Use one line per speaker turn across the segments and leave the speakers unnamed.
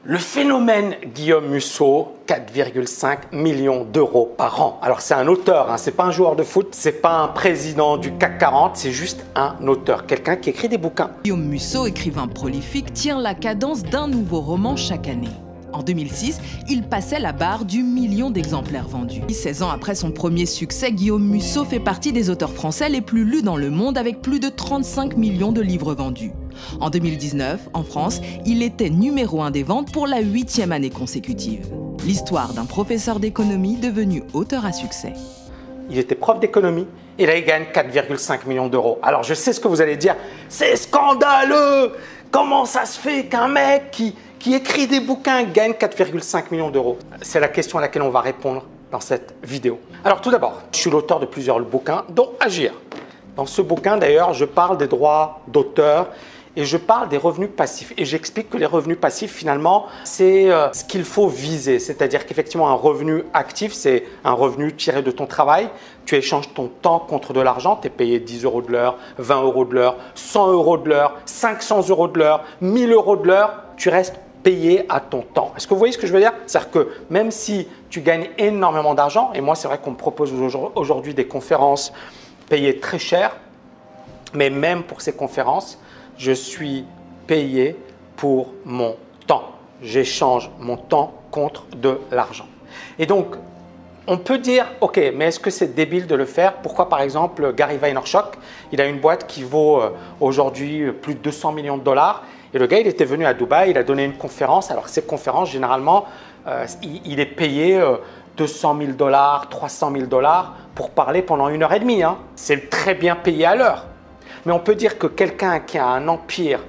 Le phénomène Guillaume Musso, 4,5 millions d'euros par an. Alors c'est un auteur, hein, c'est pas un joueur de foot, c'est pas un président du CAC 40, c'est juste un auteur, quelqu'un qui écrit des bouquins.
Guillaume Musso, écrivain prolifique, tient la cadence d'un nouveau roman chaque année. En 2006, il passait la barre du million d'exemplaires vendus. 16 ans après son premier succès, Guillaume Musso fait partie des auteurs français les plus lus dans le monde avec plus de 35 millions de livres vendus. En 2019, en France, il était numéro 1 des ventes pour la 8e année consécutive. L'histoire d'un professeur d'économie devenu auteur à succès.
Il était prof d'économie et là il gagne 4,5 millions d'euros. Alors je sais ce que vous allez dire, c'est scandaleux! Comment ça se fait qu'un mec qui écrit des bouquins gagne 4,5 millions d'euros? C'est la question à laquelle on va répondre dans cette vidéo. Alors tout d'abord, je suis l'auteur de plusieurs bouquins, dont Agir. Dans ce bouquin d'ailleurs, je parle des droits d'auteur et je parle des revenus passifs. Et j'explique que les revenus passifs, finalement, c'est ce qu'il faut viser. C'est-à-dire qu'effectivement, un revenu actif, c'est un revenu tiré de ton travail. Tu échanges ton temps contre de l'argent. Tu es payé 10 euros de l'heure, 20 euros de l'heure, 100 euros de l'heure, 500 euros de l'heure, 1000 euros de l'heure. Tu restes payé à ton temps. Est-ce que vous voyez ce que je veux dire? C'est-à-dire que même si tu gagnes énormément d'argent, et moi, c'est vrai qu'on me propose aujourd'hui des conférences payées très cher, mais même pour ces conférences, je suis payé pour mon temps. J'échange mon temps contre de l'argent. Et donc, on peut dire, ok, mais est-ce que c'est débile de le faire? Pourquoi, par exemple, Gary Vaynerchuk, il a une boîte qui vaut aujourd'hui plus de 200 millions de dollars. Et le gars, il était venu à Dubaï, il a donné une conférence. Alors, ces conférences, généralement, il est payé 200 000 dollars, 300 000 dollars pour parler pendant 1h30. Hein. C'est très bien payé à l'heure. Mais on peut dire que quelqu'un qui a un empire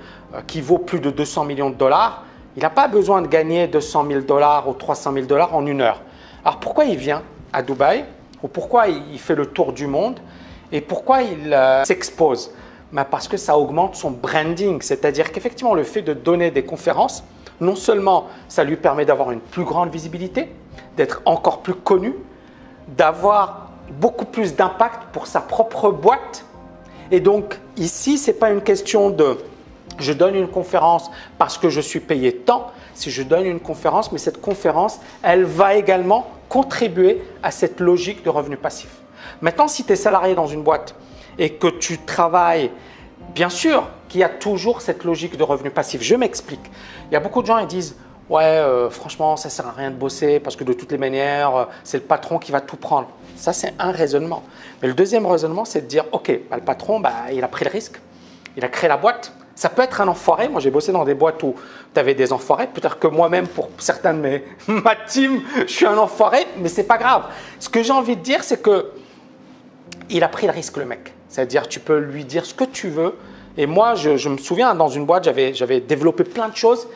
qui vaut plus de 200 millions de dollars, il n'a pas besoin de gagner 200 000 dollars ou 300 000 dollars en 1 heure. Alors pourquoi il vient à Dubaï ou pourquoi il fait le tour du monde et pourquoi il s'expose? Parce que ça augmente son branding, c'est-à-dire qu'effectivement le fait de donner des conférences, non seulement ça lui permet d'avoir une plus grande visibilité, d'être encore plus connu, d'avoir beaucoup plus d'impact pour sa propre boîte. Et donc ici, ce n'est pas une question de je donne une conférence parce que je suis payé tant, si je donne une conférence, mais cette conférence, elle va également contribuer à cette logique de revenu passif. Maintenant, si tu es salarié dans une boîte et que tu travailles, bien sûr qu'il y a toujours cette logique de revenu passif. Je m'explique. Il y a beaucoup de gens qui disent « Ouais, franchement, ça ne sert à rien de bosser parce que de toutes les manières, c'est le patron qui va tout prendre. » Ça, c'est un raisonnement. Mais le deuxième raisonnement, c'est de dire « Ok, le patron, il a pris le risque, il a créé la boîte. » Ça peut être un enfoiré. Moi, j'ai bossé dans des boîtes où tu avais des enfoirés. Peut-être que moi-même, pour certains de ma team, je suis un enfoiré, mais ce n'est pas grave. Ce que j'ai envie de dire, c'est qu'il a pris le risque, le mec. C'est-à-dire, tu peux lui dire ce que tu veux. Et moi, je me souviens, dans une boîte, j'avais développé plein de choses,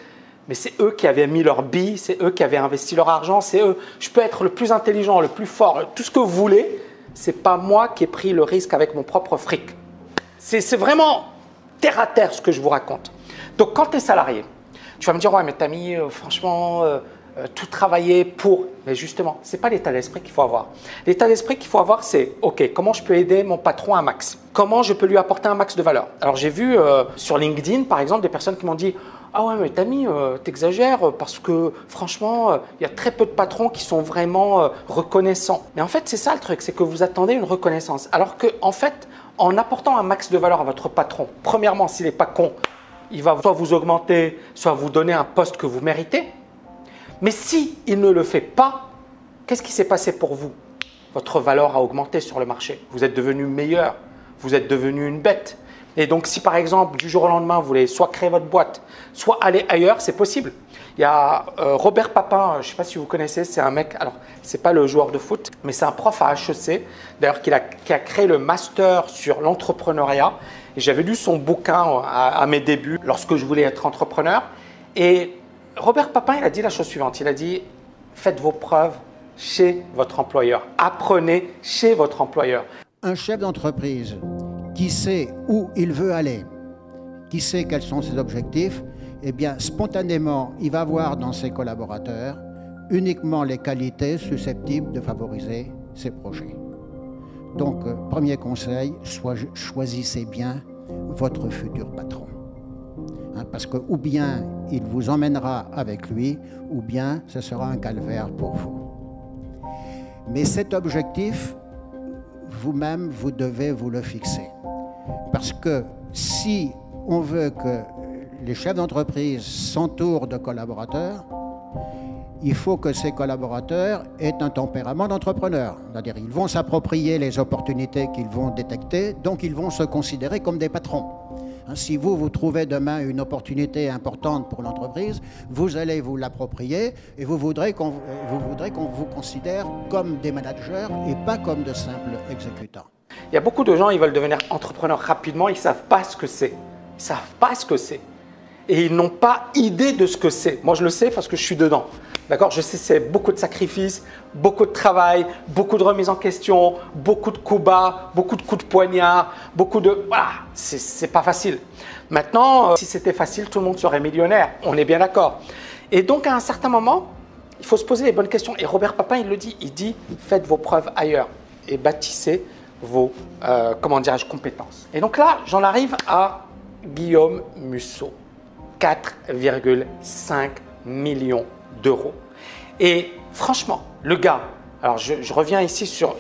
mais c'est eux qui avaient mis leur bille, c'est eux qui avaient investi leur argent, c'est eux. Je peux être le plus intelligent, le plus fort, tout ce que vous voulez. Ce n'est pas moi qui ai pris le risque avec mon propre fric. C'est vraiment terre à terre ce que je vous raconte. Donc, quand tu es salarié, tu vas me dire « Ouais, mais t'as mis franchement tout travailler pour… » Mais justement, ce n'est pas l'état d'esprit qu'il faut avoir. L'état d'esprit qu'il faut avoir, c'est « Ok, comment je peux aider mon patron un max? Comment je peux lui apporter un max de valeur ?» Alors, j'ai vu sur LinkedIn, par exemple, des personnes qui m'ont dit « Ah ouais, mais Tammy, t'exagères parce que franchement, il y a très peu de patrons qui sont vraiment reconnaissants. » Mais en fait, c'est ça le truc, c'est que vous attendez une reconnaissance. Alors que, en fait, en apportant un max de valeur à votre patron, premièrement, s'il n'est pas con, il va soit vous augmenter, soit vous donner un poste que vous méritez. Mais s'il ne le fait pas, qu'est-ce qui s'est passé pour vous? Votre valeur a augmenté sur le marché. Vous êtes devenu meilleur, vous êtes devenu une bête. Et donc, si par exemple, du jour au lendemain, vous voulez soit créer votre boîte, soit aller ailleurs, c'est possible. Il y a Robert Papin, je ne sais pas si vous connaissez, c'est un mec, alors ce n'est pas le joueur de foot, mais c'est un prof à HEC, d'ailleurs qui a créé le master sur l'entrepreneuriat. Et j'avais lu son bouquin à mes débuts, lorsque je voulais être entrepreneur. Et Robert Papin, il a dit la chose suivante, il a dit « Faites vos preuves chez votre employeur, apprenez chez votre employeur. »
Un chef d'entreprise qui sait où il veut aller, qui sait quels sont ses objectifs, eh bien, spontanément, il va voir dans ses collaborateurs uniquement les qualités susceptibles de favoriser ses projets. Donc, premier conseil, choisissez bien votre futur patron. parce que ou bien il vous emmènera avec lui, ou bien ce sera un calvaire pour vous. Mais cet objectif, vous-même, vous devez vous le fixer. Parce que si on veut que les chefs d'entreprise s'entourent de collaborateurs, il faut que ces collaborateurs aient un tempérament d'entrepreneur. C'est-à-dire qu'ils vont s'approprier les opportunités qu'ils vont détecter, donc ils vont se considérer comme des patrons. Si vous trouvez demain une opportunité importante pour l'entreprise, vous allez vous l'approprier et vous voudrez qu'on vous considère comme des managers et pas comme de simples exécutants.
Il y a beaucoup de gens, ils veulent devenir entrepreneurs rapidement, ils ne savent pas ce que c'est. Ils ne savent pas ce que c'est. Et ils n'ont pas idée de ce que c'est. Moi, je le sais parce que je suis dedans. D'accord? Je sais que c'est beaucoup de sacrifices, beaucoup de travail, beaucoup de remise en question, beaucoup de coups bas, beaucoup de coups de poignard, beaucoup de… Voilà, c'est pas facile. Maintenant, si c'était facile, tout le monde serait millionnaire. On est bien d'accord. Et donc, à un certain moment, il faut se poser les bonnes questions. Et Robert Papin, il le dit. Il dit, faites vos preuves ailleurs et bâtissez vos, compétences. Et donc là, j'en arrive à Guillaume Musso. 4,5 millions d'euros. Et franchement, le gars, alors je reviens ici sur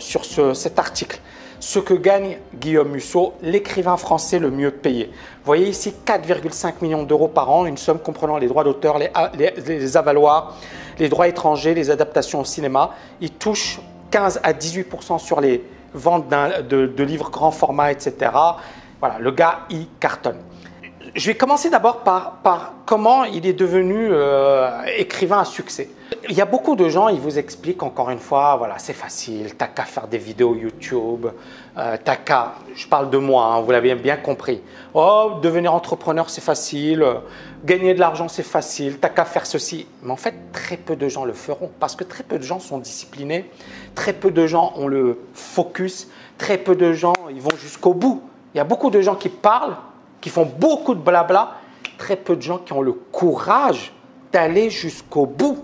cet article, ce que gagne Guillaume Musso, l'écrivain français le mieux payé. Vous voyez ici 4,5 millions d'euros par an, une somme comprenant les droits d'auteur, les avaloirs, les droits étrangers, les adaptations au cinéma. Il touche 15 à 18% sur les ventes de livres grand format, etc. Voilà, le gars, il cartonne. Je vais commencer d'abord par comment il est devenu écrivain à succès. Il y a beaucoup de gens, ils vous expliquent encore une fois, voilà, c'est facile, t'as qu'à faire des vidéos YouTube, t'as qu'à, je parle de moi, hein, vous l'avez bien compris. Oh, devenir entrepreneur, c'est facile, gagner de l'argent, c'est facile, t'as qu'à faire ceci. Mais en fait, très peu de gens le feront parce que très peu de gens sont disciplinés, très peu de gens ont le focus, très peu de gens, ils vont jusqu'au bout. Il y a beaucoup de gens qui parlent, qui font beaucoup de blabla, très peu de gens qui ont le courage d'aller jusqu'au bout.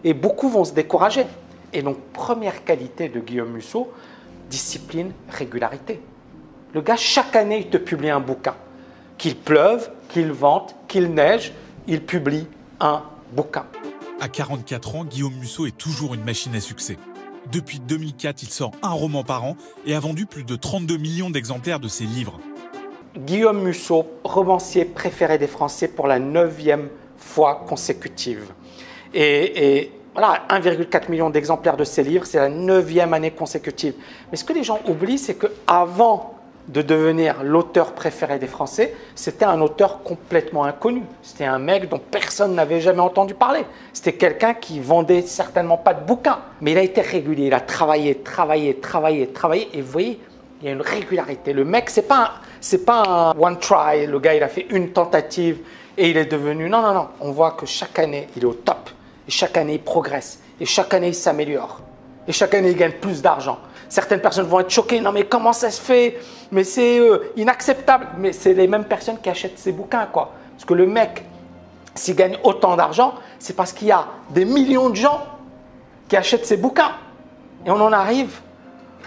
Et beaucoup vont se décourager. Et donc, première qualité de Guillaume Musso, discipline, régularité. Le gars, chaque année, il te publie un bouquin. Qu'il pleuve, qu'il vente, qu'il neige, il publie un bouquin.
À 44 ans, Guillaume Musso est toujours une machine à succès. Depuis 2004, il sort un roman par an et a vendu plus de 32 millions d'exemplaires de ses livres.
Guillaume Musso, romancier préféré des Français pour la 9e fois consécutive. Et voilà, 1,4 million d'exemplaires de ses livres, c'est la 9e année consécutive. Mais ce que les gens oublient, c'est qu'avant de devenir l'auteur préféré des Français, c'était un auteur complètement inconnu. C'était un mec dont personne n'avait jamais entendu parler. C'était quelqu'un qui vendait certainement pas de bouquins. Mais il a été régulier, il a travaillé. Et vous voyez, il y a une régularité. Le mec, c'est pas un one try. Le gars, il a fait une tentative et il est devenu… Non. On voit que chaque année, il est au top. Et chaque année, il progresse. Et chaque année, il s'améliore. Et chaque année, il gagne plus d'argent. Certaines personnes vont être choquées. Non, mais comment ça se fait? Mais c'est inacceptable. Mais c'est les mêmes personnes qui achètent ces bouquins, quoi. Parce que le mec, s'il gagne autant d'argent, c'est parce qu'il y a des millions de gens qui achètent ces bouquins. Et on en arrive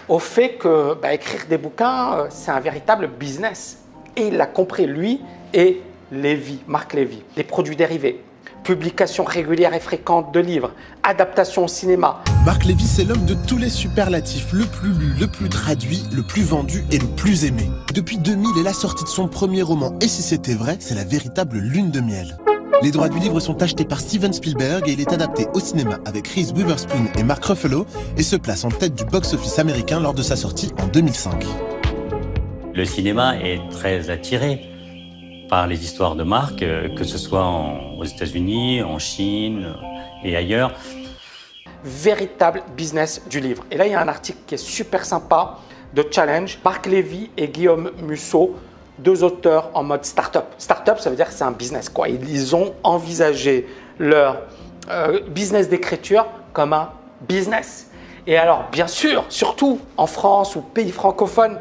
au fait que écrire des bouquins, c'est un véritable business. Et il l'a compris, lui et Lévy, Marc Lévy. Les produits dérivés, publication régulière et fréquente de livres, adaptation au cinéma.
Marc Lévy, c'est l'homme de tous les superlatifs, le plus lu, le plus traduit, le plus vendu et le plus aimé. Depuis 2000 et la sortie de son premier roman « Et si c'était vrai », c'est la véritable lune de miel. Les droits du livre sont achetés par Steven Spielberg et il est adapté au cinéma avec Reese Witherspoon et Mark Ruffalo et se place en tête du box-office américain lors de sa sortie en 2005.
Le cinéma est très attiré par les histoires de Marc, que ce soit aux États-Unis, en Chine et ailleurs.
Véritable business du livre. Et là, il y a un article qui est super sympa de Challenge. Marc Lévy et Guillaume Musso, deux auteurs en mode start-up. Start-up, ça veut dire que c'est un business, quoi. Ils ont envisagé leur business d'écriture comme un business. Et alors, bien sûr, surtout en France ou pays francophones,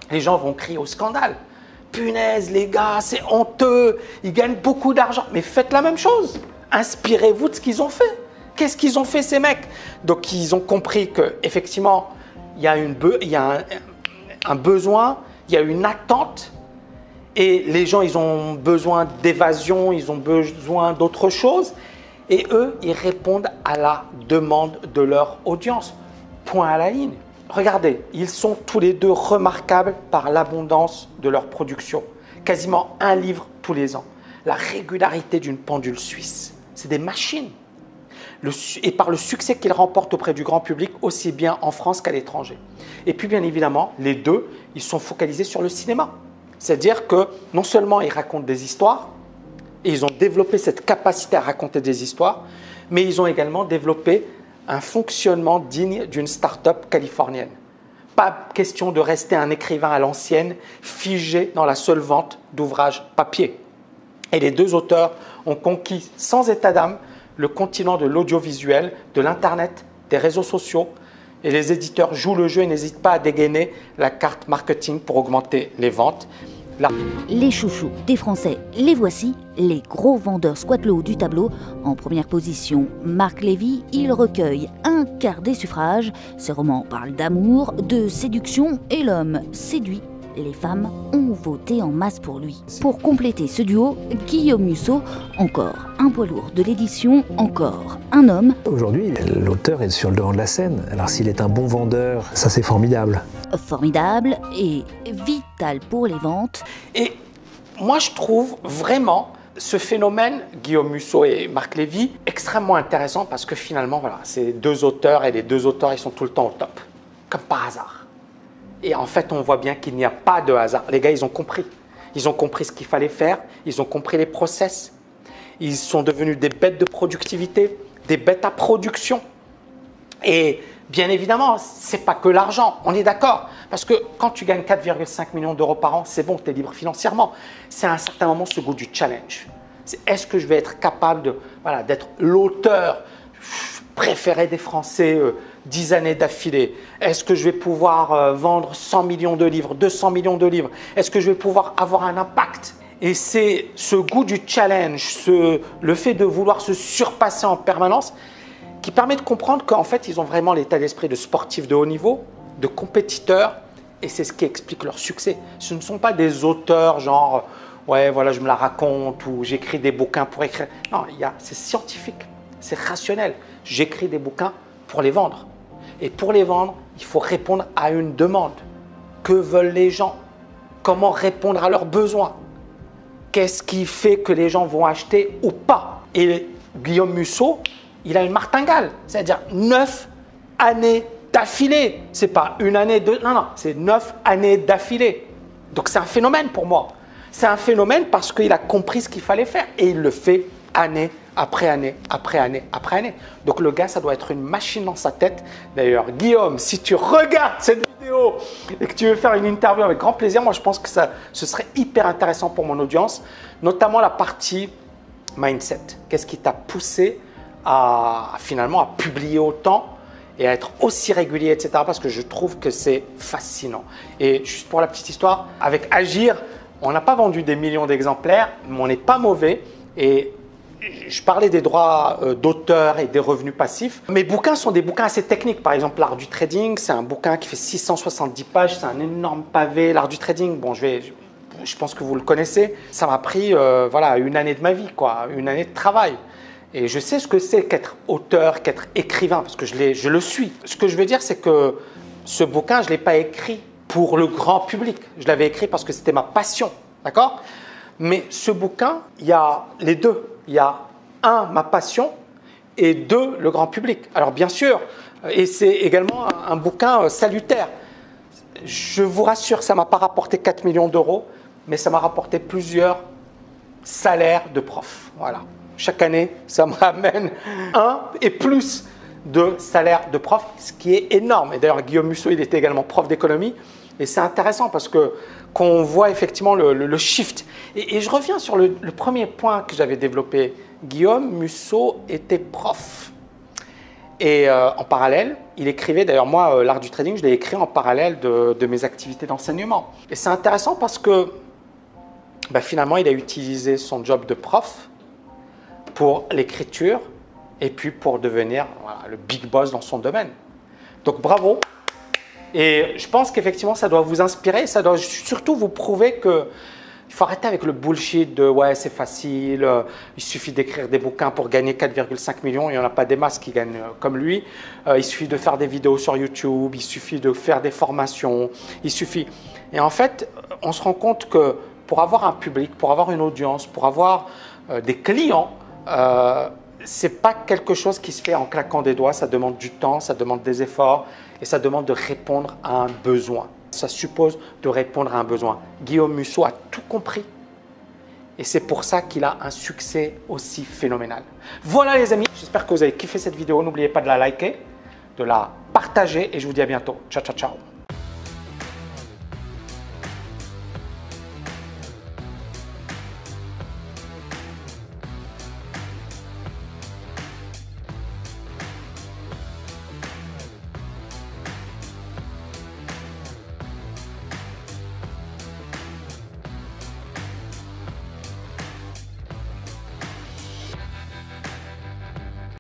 les gens vont crier au scandale. Punaise, les gars, c'est honteux, ils gagnent beaucoup d'argent. Mais faites la même chose. Inspirez-vous de ce qu'ils ont fait. Qu'est-ce qu'ils ont fait, ces mecs? Donc, ils ont compris qu'effectivement, il y a un besoin, il y a une attente. Et les gens, ils ont besoin d'évasion, ils ont besoin d'autre chose. Et eux, ils répondent à la demande de leur audience. Point à la ligne. Regardez, ils sont tous les deux remarquables par l'abondance de leur production. Quasiment un livre tous les ans. La régularité d'une pendule suisse. C'est des machines. Et par le succès qu'ils remportent auprès du grand public, aussi bien en France qu'à l'étranger. Et puis bien évidemment, les deux, ils sont focalisés sur le cinéma. C'est-à-dire que non seulement ils racontent des histoires, et ils ont développé cette capacité à raconter des histoires, mais ils ont également développé un fonctionnement digne d'une start-up californienne. Pas question de rester un écrivain à l'ancienne, figé dans la seule vente d'ouvrages papier. Et les deux auteurs ont conquis sans état d'âme le continent de l'audiovisuel, de l'Internet, des réseaux sociaux. Et les éditeurs jouent le jeu et n'hésitent pas à dégainer la carte marketing pour augmenter les ventes.
Les chouchous des Français, les voici, les gros vendeurs squattent le haut du tableau. En première position, Marc Lévy, il recueille un quart des suffrages. Ses romans parlent d'amour, de séduction et l'homme séduit. Les femmes ont voté en masse pour lui. Pour compléter ce duo, Guillaume Musso, encore un poids lourd de l'édition, encore un homme.
Aujourd'hui, l'auteur est sur le devant de la scène. Alors s'il est un bon vendeur, ça c'est formidable.
Formidable et vital pour les ventes.
Et moi je trouve vraiment ce phénomène, Guillaume Musso et Marc Lévy, extrêmement intéressant parce que finalement, voilà, c'est deux auteurs et les deux auteurs, ils sont tout le temps au top, comme par hasard. Et en fait, on voit bien qu'il n'y a pas de hasard. Les gars, ils ont compris. Ils ont compris ce qu'il fallait faire. Ils ont compris les process. Ils sont devenus des bêtes de productivité, des bêtes à production. Et bien évidemment, ce n'est pas que l'argent. On est d'accord. Parce que quand tu gagnes 4,5 millions d'euros par an, c'est bon, tu es libre financièrement. C'est à un certain moment ce goût du challenge. Est-ce que je vais être capable d'être l'auteur préféré des Français 10 années d'affilée? Est-ce que je vais pouvoir vendre 100 millions de livres, 200 millions de livres? Est-ce que je vais pouvoir avoir un impact? Et c'est ce goût du challenge, le fait de vouloir se surpasser en permanence qui permet de comprendre qu'en fait, ils ont vraiment l'état d'esprit de sportifs de haut niveau, de compétiteurs, et c'est ce qui explique leur succès. Ce ne sont pas des auteurs genre « ouais, voilà, je me la raconte » ou « j'écris des bouquins pour écrire ». Non, c'est scientifique, c'est rationnel. J'écris des bouquins pour les vendre. Et pour les vendre, il faut répondre à une demande. Que veulent les gens? Comment répondre à leurs besoins? Qu'est-ce qui fait que les gens vont acheter ou pas? Et Guillaume Musso, il a une martingale, c'est-à-dire 9 années d'affilée. Ce n'est pas une année, deux, non, c'est 9 années d'affilée. Donc c'est un phénomène pour moi. C'est un phénomène parce qu'il a compris ce qu'il fallait faire et il le fait année après année, après année, après année. Donc le gars, ça doit être une machine dans sa tête. D'ailleurs, Guillaume, si tu regardes cette vidéo et que tu veux faire une interview avec grand plaisir, moi je pense que ce serait hyper intéressant pour mon audience, notamment la partie mindset. Qu'est-ce qui t'a poussé à finalement publier autant et à être aussi régulier, etc. Parce que je trouve que c'est fascinant. Et juste pour la petite histoire, avec Agir, on n'a pas vendu des millions d'exemplaires, mais on n'est pas mauvais. Et je parlais des droits d'auteur et des revenus passifs. Mes bouquins sont des bouquins assez techniques. Par exemple, L'Art du Trading, c'est un bouquin qui fait 670 pages. C'est un énorme pavé. L'Art du Trading, bon, je pense que vous le connaissez. Ça m'a pris une année de ma vie, quoi, une année de travail. Et je sais ce que c'est qu'être auteur, qu'être écrivain, parce que je le suis. Ce que je veux dire, c'est que ce bouquin, je ne l'ai pas écrit pour le grand public. Je l'avais écrit parce que c'était ma passion, d'accord? Mais ce bouquin, il y a les deux. Il y a un, ma passion, et deux, le grand public. Alors bien sûr, et c'est également un bouquin salutaire. Je vous rassure, ça ne m'a pas rapporté 4 millions d'euros, mais ça m'a rapporté plusieurs salaires de prof. Voilà. Chaque année, ça me ramène un et plus de salaires de prof, ce qui est énorme. Et d'ailleurs, Guillaume Musso, il était également prof d'économie. Et c'est intéressant parce qu'on voit effectivement le shift. Et je reviens sur le premier point que j'avais développé. Guillaume Musso était prof. Et en parallèle, il écrivait, d'ailleurs moi, L'Art du Trading, je l'ai écrit en parallèle de mes activités d'enseignement. Et c'est intéressant parce que finalement, il a utilisé son job de prof pour l'écriture et puis pour devenir le big boss dans son domaine. Donc bravo. Et je pense qu'effectivement, ça doit vous inspirer, ça doit surtout vous prouver que Il faut arrêter avec le bullshit de « ouais, c'est facile, il suffit d'écrire des bouquins pour gagner 4,5 millions, il n'y en a pas des masses qui gagnent comme lui. Il suffit de faire des vidéos sur YouTube, il suffit de faire des formations, il suffit… » Et en fait, on se rend compte que pour avoir un public, pour avoir une audience, pour avoir des clients, ce n'est pas quelque chose qui se fait en claquant des doigts, ça demande du temps, ça demande des efforts et ça demande de répondre à un besoin. Ça suppose de répondre à un besoin. Guillaume Musso a tout compris et c'est pour ça qu'il a un succès aussi phénoménal. Voilà les amis, j'espère que vous avez kiffé cette vidéo. N'oubliez pas de la liker, de la partager et je vous dis à bientôt. Ciao, ciao, ciao.